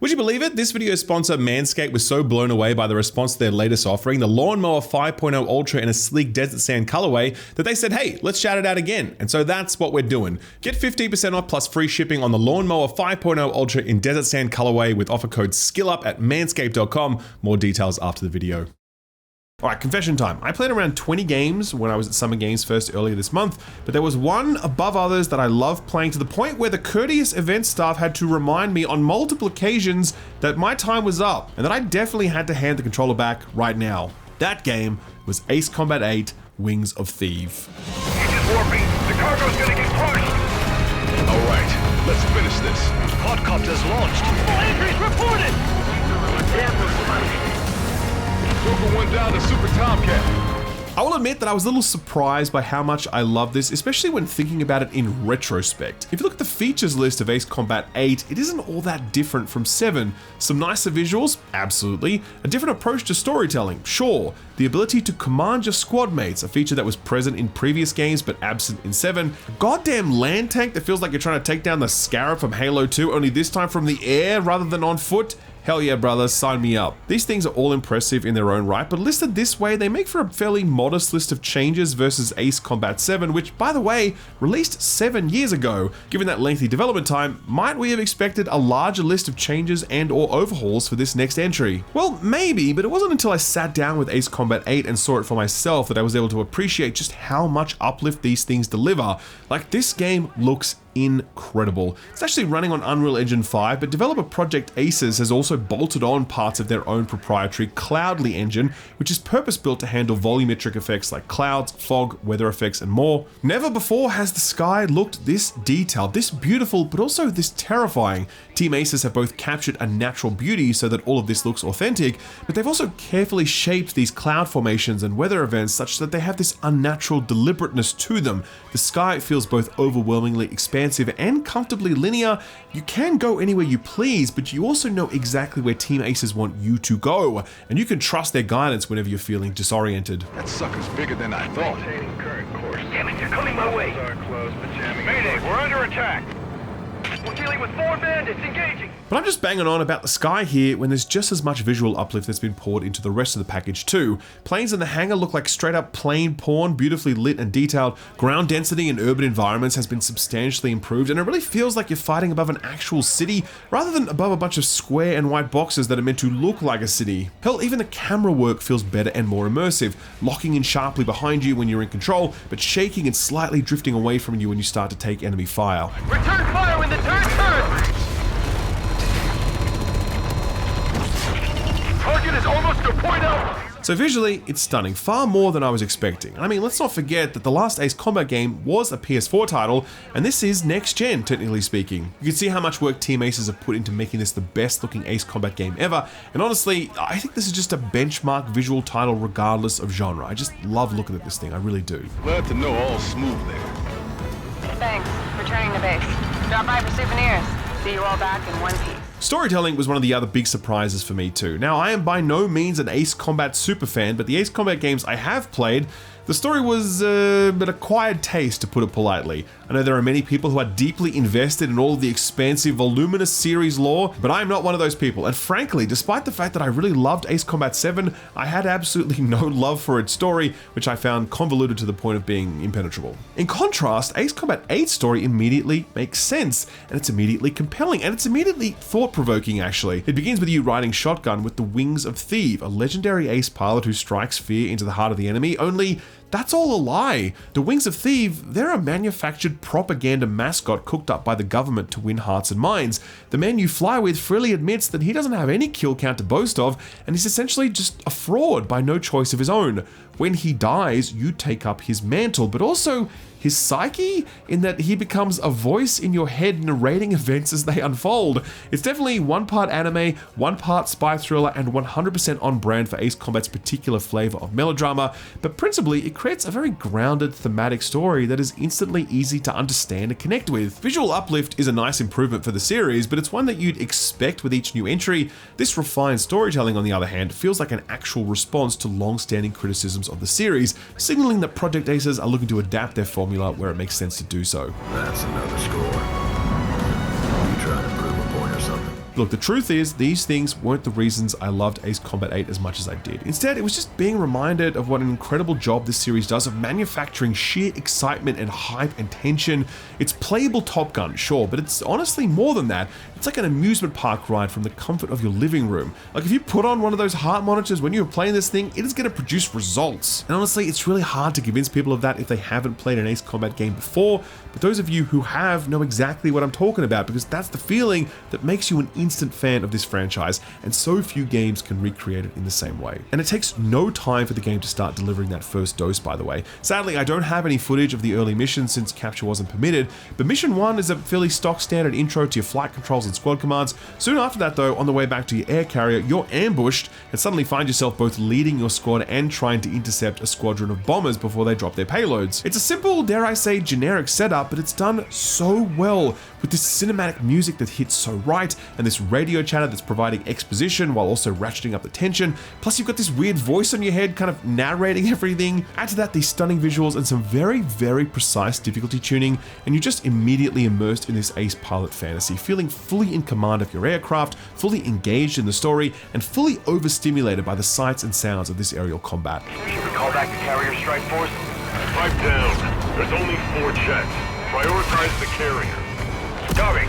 Would you believe it? This video's sponsor, Manscaped, was so blown away by the response to their latest offering, the Lawnmower 5.0 Ultra in a sleek desert sand colorway, that they said, hey, let's shout it out again. And so that's what we're doing. Get 15% off plus free shipping on the Lawnmower 5.0 Ultra in desert sand colorway with offer code SKILLUP at manscaped.com. More details after the video. All right, confession time. I played around 20 games when I was at Summer Games Fest earlier this month, but there was one above others that I loved playing to the point where the courteous event staff had to remind me on multiple occasions that my time was up and that I definitely had to hand the controller back right now. That game was Ace Combat 8: Wings of Theve. Engines warping. The cargo's gonna get crushed. All right, let's finish this. Quadcopters launched. All entries reported. Joker went down to Super Tomcat. I will admit that I was a little surprised by how much I love this, especially when thinking about it in retrospect. If you look at the features list of Ace Combat 8, it isn't all that different from 7. Some nicer visuals, absolutely. A different approach to storytelling, sure. The ability to command your squad mates, a feature that was present in previous games but absent in 7. A goddamn land tank that feels like you're trying to take down the Scarab from Halo 2, only this time from the air rather than on foot. Hell yeah, brothers, sign me up. These things are all impressive in their own right, but listed this way, they make for a fairly modest list of changes versus Ace Combat 7, which, by the way, released 7 years ago. Given that lengthy development time, might we have expected a larger list of changes and or overhauls for this next entry? Well, maybe, but it wasn't until I sat down with Ace Combat 8 and saw it for myself that I was able to appreciate just how much uplift these things deliver. Like, this game looks incredible. It's actually running on Unreal Engine 5, but developer Project Aces has also bolted on parts of their own proprietary Cloudly engine, which is purpose-built to handle volumetric effects like clouds, fog, weather effects, and more. Never before has the sky looked this detailed, this beautiful, but also this terrifying. Team Aces have both captured a natural beauty so that all of this looks authentic, but they've also carefully shaped these cloud formations and weather events such that they have this unnatural deliberateness to them. The sky feels both overwhelmingly expansive and comfortably linear. You can go anywhere you please, but you also know exactly where Team Aces want you to go, and you can trust their guidance whenever you're feeling disoriented. That sucker's bigger than I thought. Maintaining current course. Damn it, they're coming my way. Mayday, we're under attack. We're dealing with 4 bandits engaging. But I'm just banging on about the sky here when there's just as much visual uplift that's been poured into the rest of the package too. Planes in the hangar look like straight up plane porn, beautifully lit and detailed. Ground density in urban environments has been substantially improved, and it really feels like you're fighting above an actual city rather than above a bunch of square and white boxes that are meant to look like a city. Hell, even the camera work feels better and more immersive, locking in sharply behind you when you're in control, but shaking and slightly drifting away from you when you start to take enemy fire. Return fire when the turret turns. Target is almost to point out. So visually, it's stunning, far more than I was expecting. I mean, let's not forget that the last Ace Combat game was a PS4 title, and this is next gen, technically speaking. You can see how much work Team Aces have put into making this the best looking Ace Combat game ever, and honestly, I think this is just a benchmark visual title regardless of genre. I just love looking at this thing, I really do. Glad to know all smooth there. Thanks. Returning to base. Drop by for souvenirs. See you all back in one piece. Storytelling was one of the other big surprises for me too. Now, I am by no means an Ace Combat superfan, but the Ace Combat games I have played, the story was an acquired taste, to put it politely. I know there are many people who are deeply invested in all of the expansive, voluminous series lore, but I'm not one of those people. And frankly, despite the fact that I really loved Ace Combat 7, I had absolutely no love for its story, which I found convoluted to the point of being impenetrable. In contrast, Ace Combat 8's story immediately makes sense, and it's immediately compelling, and it's immediately thought-provoking actually. It begins with you riding shotgun with the Wings of Theve, a legendary ace pilot who strikes fear into the heart of the enemy, only that's all a lie. The Wings of Theve, they're a manufactured propaganda mascot cooked up by the government to win hearts and minds. The man you fly with freely admits that he doesn't have any kill count to boast of, and he's essentially just a fraud by no choice of his own. When he dies, you take up his mantle, but also his psyche, in that he becomes a voice in your head narrating events as they unfold. It's definitely one part anime, one part spy thriller, and 100% on brand for Ace Combat's particular flavor of melodrama, but principally it creates a very grounded thematic story that is instantly easy to understand and connect with. Visual uplift is a nice improvement for the series, but it's one that you'd expect with each new entry. This refined storytelling, on the other hand, feels like an actual response to long-standing criticisms of the series, signaling that Project Aces are looking to adapt their formula where it makes sense to do so. That's another score. You trying to prove a point or something? Look, the truth is, these things weren't the reasons I loved Ace Combat 8 as much as I did. Instead, it was just being reminded of what an incredible job this series does of manufacturing sheer excitement and hype and tension. It's playable Top Gun, sure, but it's honestly more than that. It's like an amusement park ride from the comfort of your living room. Like if you put on one of those heart monitors when you're playing this thing, it is going to produce results. And honestly, it's really hard to convince people of that if they haven't played an Ace Combat game before, but those of you who have know exactly what I'm talking about, because that's the feeling that makes you an instant fan of this franchise, and so few games can recreate it in the same way. And it takes no time for the game to start delivering that first dose, by the way. Sadly, I don't have any footage of the early missions since capture wasn't permitted, but mission 1 is a fairly stock standard intro to your flight controls and squad commands. Soon after that though, on the way back to your air carrier, you're ambushed and suddenly find yourself both leading your squad and trying to intercept a squadron of bombers before they drop their payloads. It's a simple, dare I say, generic setup, but it's done so well with this cinematic music that hits so right, and this radio chatter that's providing exposition while also ratcheting up the tension. Plus you've got this weird voice on your head kind of narrating everything. Add to that these stunning visuals and some very, very precise difficulty tuning, and you're just immediately immersed in this ace pilot fantasy, feeling fully in command of your aircraft, fully engaged in the story, and fully overstimulated by the sights and sounds of this aerial combat. Should we call back the carrier strike force? Pipe down. There's only 4 jets. Prioritize the carrier. Copy.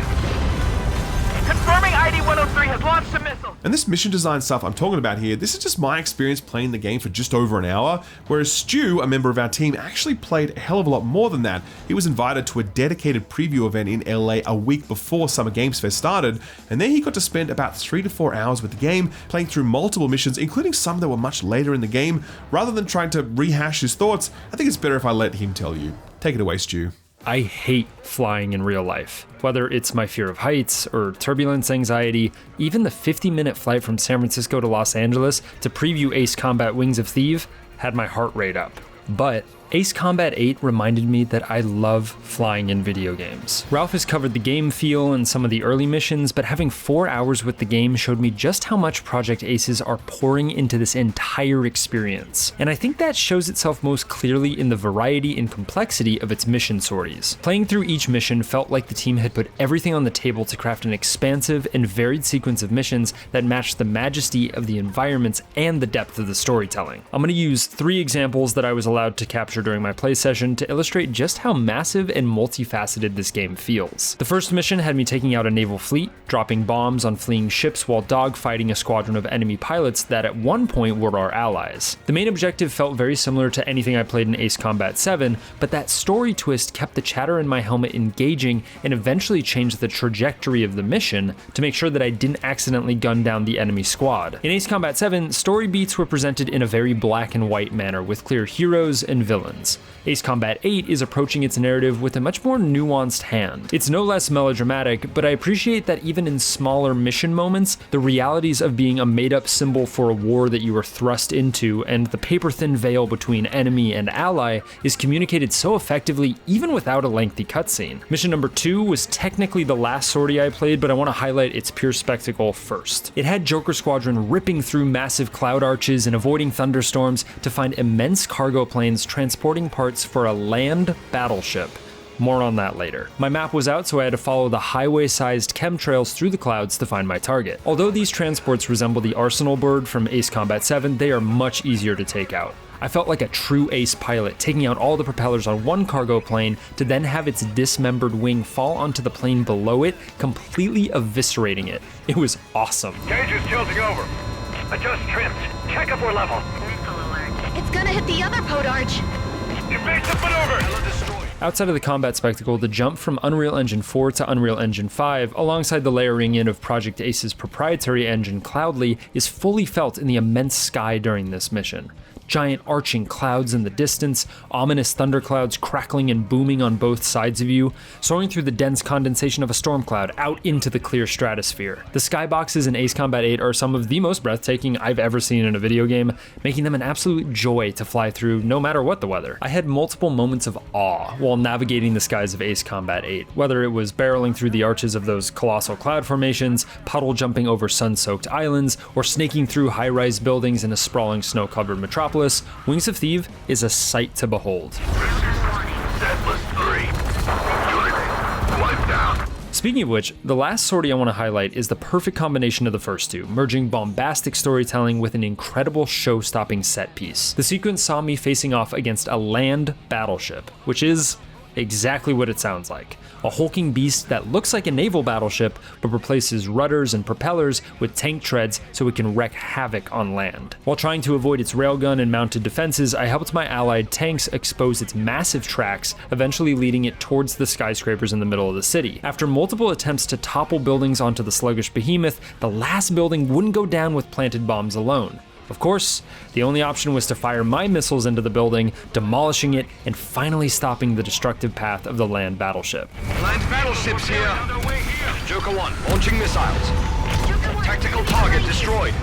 Confirming ID-103 has launched a missile. And this mission design stuff I'm talking about here, this is just my experience playing the game for just over an hour, whereas Stu, a member of our team, actually played a hell of a lot more than that. He was invited to a dedicated preview event in LA a week before Summer Games Fest started, and there he got to spend about 3 to 4 hours with the game, playing through multiple missions, including some that were much later in the game. Rather than trying to rehash his thoughts, I think it's better if I let him tell you. Take it away, Stu. I hate flying in real life. Whether it's my fear of heights or turbulence anxiety, even the 50-minute flight from San Francisco to Los Angeles to preview Ace Combat Wings of Theve had my heart rate up. But Ace Combat 8 reminded me that I love flying in video games. Ralph has covered the game feel and some of the early missions, but having 4 hours with the game showed me just how much Project Aces are pouring into this entire experience. And I think that shows itself most clearly in the variety and complexity of its mission sorties. Playing through each mission felt like the team had put everything on the table to craft an expansive and varied sequence of missions that matched the majesty of the environments and the depth of the storytelling. I'm going to use 3 examples that I was allowed to capture during my play session to illustrate just how massive and multifaceted this game feels. The first mission had me taking out a naval fleet, dropping bombs on fleeing ships while dogfighting a squadron of enemy pilots that at one point were our allies. The main objective felt very similar to anything I played in Ace Combat 7, but that story twist kept the chatter in my helmet engaging and eventually changed the trajectory of the mission to make sure that I didn't accidentally gun down the enemy squad. In Ace Combat 7, story beats were presented in a very black and white manner with clear heroes and villains. Ace Combat 8 is approaching its narrative with a much more nuanced hand. It's no less melodramatic, but I appreciate that even in smaller mission moments, the realities of being a made-up symbol for a war that you are thrust into and the paper-thin veil between enemy and ally is communicated so effectively even without a lengthy cutscene. Mission number 2 was technically the last sortie I played, but I want to highlight its pure spectacle first. It had Joker Squadron ripping through massive cloud arches and avoiding thunderstorms to find immense cargo planes transporting parts for a land battleship. More on that later. My map was out, so I had to follow the highway-sized chemtrails through the clouds to find my target. Although these transports resemble the Arsenal bird from Ace Combat 7, they are much easier to take out. I felt like a true ace pilot, taking out all the propellers on one cargo plane to then have its dismembered wing fall onto the plane below it, completely eviscerating it. It was awesome. Gauge is tilting over. Adjust trims. Check if we're level. It's gonna hit the other pod arch. Evasive maneuver! Outside of the combat spectacle, the jump from Unreal Engine 4 to Unreal Engine 5, alongside the layering in of Project Ace's proprietary engine Cloudly, is fully felt in the immense sky during this mission. Giant arching clouds in the distance, ominous thunderclouds crackling and booming on both sides of you, soaring through the dense condensation of a storm cloud out into the clear stratosphere. The skyboxes in Ace Combat 8 are some of the most breathtaking I've ever seen in a video game, making them an absolute joy to fly through no matter what the weather. I had multiple moments of awe while navigating the skies of Ace Combat 8, whether it was barreling through the arches of those colossal cloud formations, puddle jumping over sun-soaked islands, or snaking through high-rise buildings in a sprawling snow-covered metropolis. Wings of Theve is a sight to behold. Speaking of which, the last sortie I want to highlight is the perfect combination of the first two, merging bombastic storytelling with an incredible show-stopping set piece. The sequence saw me facing off against a land battleship, which is exactly what it sounds like. A hulking beast that looks like a naval battleship, but replaces rudders and propellers with tank treads so it can wreak havoc on land. While trying to avoid its railgun and mounted defenses, I helped my allied tanks expose its massive tracks, eventually leading it towards the skyscrapers in the middle of the city. After multiple attempts to topple buildings onto the sluggish behemoth, the last building wouldn't go down with planted bombs alone. Of course, the only option was to fire my missiles into the building, demolishing it, and finally stopping the destructive path of the land battleship. Land battleships here. Joker 1, launching missiles. Tactical target destroyed.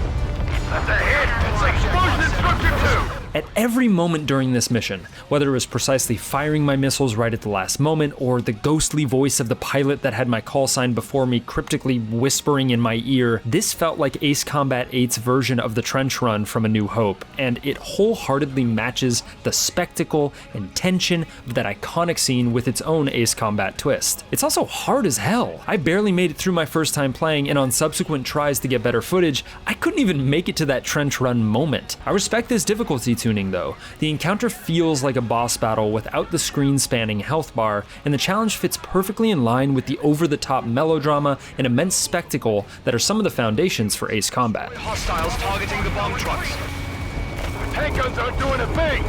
That's a hit! Explosion instructor 2! At every moment during this mission, whether it was precisely firing my missiles right at the last moment, or the ghostly voice of the pilot that had my call sign before me cryptically whispering in my ear, this felt like Ace Combat 8's version of the trench run from A New Hope, and it wholeheartedly matches the spectacle and tension of that iconic scene with its own Ace Combat twist. It's also hard as hell. I barely made it through my first time playing, and on subsequent tries to get better footage, I couldn't even make it to that trench run moment. I respect this difficulty tuning though. The encounter feels like a boss battle without the screen-spanning health bar, and the challenge fits perfectly in line with the over-the-top melodrama and immense spectacle that are some of the foundations for Ace Combat. Hostiles targeting the bomb trucks. Tank guns aren't doing a thing!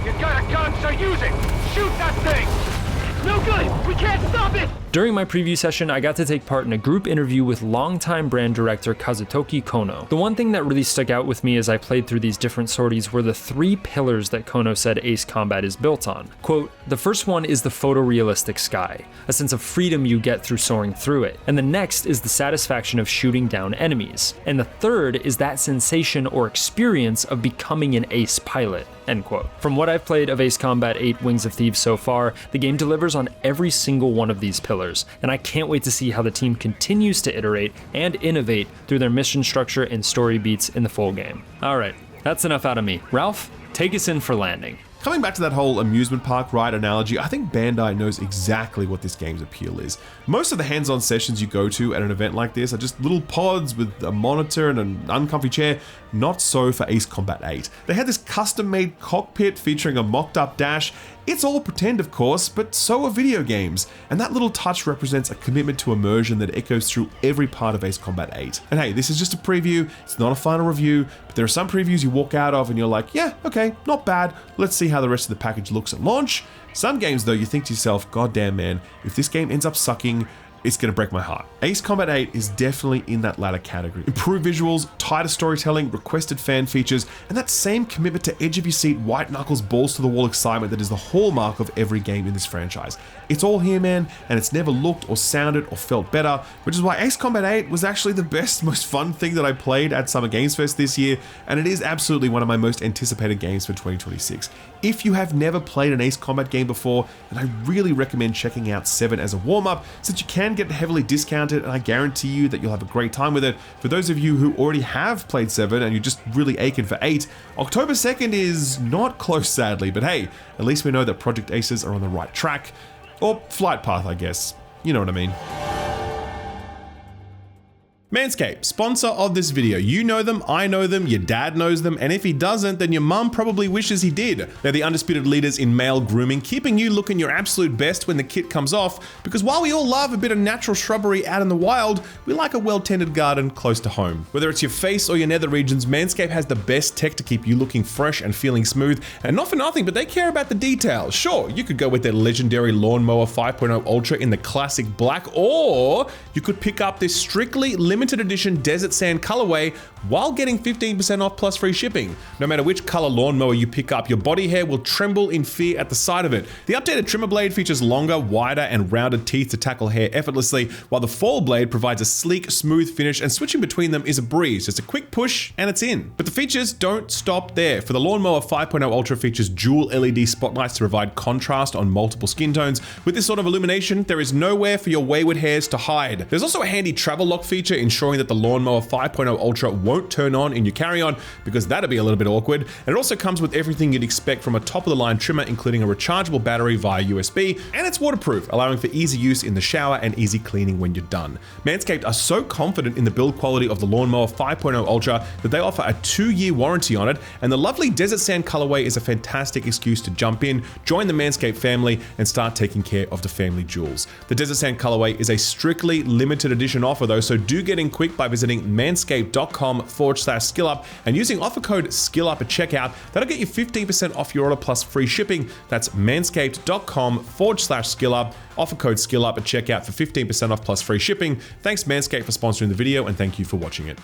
You got a gun, so use it! Shoot that thing! No good! We can't stop it! During my preview session, I got to take part in a group interview with longtime brand director Kazutoki Kono. The one thing that really stuck out with me as I played through these different sorties were the three pillars that Kono said Ace Combat is built on. Quote, the first one is the photorealistic sky, a sense of freedom you get through soaring through it. And the next is the satisfaction of shooting down enemies. And the third is that sensation or experience of becoming an ace pilot. End quote. From what I've played of Ace Combat 8 Wings of Thieves so far, the game delivers on every single one of these pillars, and I can't wait to see how the team continues to iterate and innovate through their mission structure and story beats in the full game. Alright, that's enough out of me. Ralph, take us in for landing. Coming back to that whole amusement park ride analogy, I think Bandai knows exactly what this game's appeal is. Most of the hands-on sessions you go to at an event like this are just little pods with a monitor and an uncomfy chair. Not so for Ace Combat 8. They had this custom-made cockpit featuring a mocked-up dash. It's all pretend, of course, but so are video games, and that little touch represents a commitment to immersion that echoes through every part of Ace Combat 8. And hey, this is just a preview, it's not a final review, but there are some previews you walk out of and you're like, yeah, okay, not bad, let's see how the rest of the package looks at launch. Some games though, you think to yourself, goddamn man, if this game ends up sucking, it's going to break my heart. Ace Combat 8 is definitely in that latter category. Improved visuals, tighter storytelling, requested fan features, and that same commitment to edge-of-your-seat, white-knuckles, balls-to-the-wall excitement that is the hallmark of every game in this franchise. It's all here, man, and it's never looked or sounded or felt better, which is why Ace Combat 8 was actually the best, most fun thing that I played at Summer Games Fest this year, and it is absolutely one of my most anticipated games for 2026. If you have never played an Ace Combat game before, then I really recommend checking out 7 as a warm-up, since you can get heavily discounted, and I guarantee you that you'll have a great time with it. For those of you who already have played 7 and you're just really aching for 8, October 2nd is not close, sadly, but hey, at least we know that Project Aces are on the right track. Or flight path, I guess. You know what I mean. Manscaped, sponsor of this video. You know them, I know them, your dad knows them, and if he doesn't, then your mum probably wishes he did. They're the undisputed leaders in male grooming, keeping you looking your absolute best when the kit comes off, because while we all love a bit of natural shrubbery out in the wild, we like a well-tended garden close to home. Whether it's your face or your nether regions, Manscaped has the best tech to keep you looking fresh and feeling smooth, and not for nothing, but they care about the details. Sure, you could go with their legendary Lawnmower 5.0 Ultra in the classic black, or you could pick up this strictly limited edition Desert Sand colorway while getting 15% off plus free shipping. No matter which color lawnmower you pick up, your body hair will tremble in fear at the sight of it. The updated trimmer blade features longer, wider, and rounded teeth to tackle hair effortlessly, while the fall blade provides a sleek, smooth finish, and switching between them is a breeze. Just a quick push and it's in. But the features don't stop there. For the Lawnmower 5.0 Ultra features dual LED spotlights to provide contrast on multiple skin tones. With this sort of illumination, there is nowhere for your wayward hairs to hide. There's also a handy travel lock feature ensuring that the Lawnmower 5.0 Ultra won't turn on in your carry-on, because that'd be a little bit awkward. And it also comes with everything you'd expect from a top-of-the-line trimmer, including a rechargeable battery via USB, and it's waterproof, allowing for easy use in the shower and easy cleaning when you're done. Manscaped are so confident in the build quality of the Lawnmower 5.0 Ultra that they offer a 2-year warranty on it, and the lovely Desert Sand colorway is a fantastic excuse to jump in, join the Manscaped family, and start taking care of the family jewels. The Desert Sand colorway is a strictly limited edition offer though, so do get in quick by visiting manscaped.com/skillup and using offer code SKILLUP at checkout. That'll get you 15% off your order plus free shipping. That's manscaped.com/skillup. Offer code SKILLUP at checkout for 15% off plus free shipping. Thanks Manscaped for sponsoring the video, and thank you for watching it.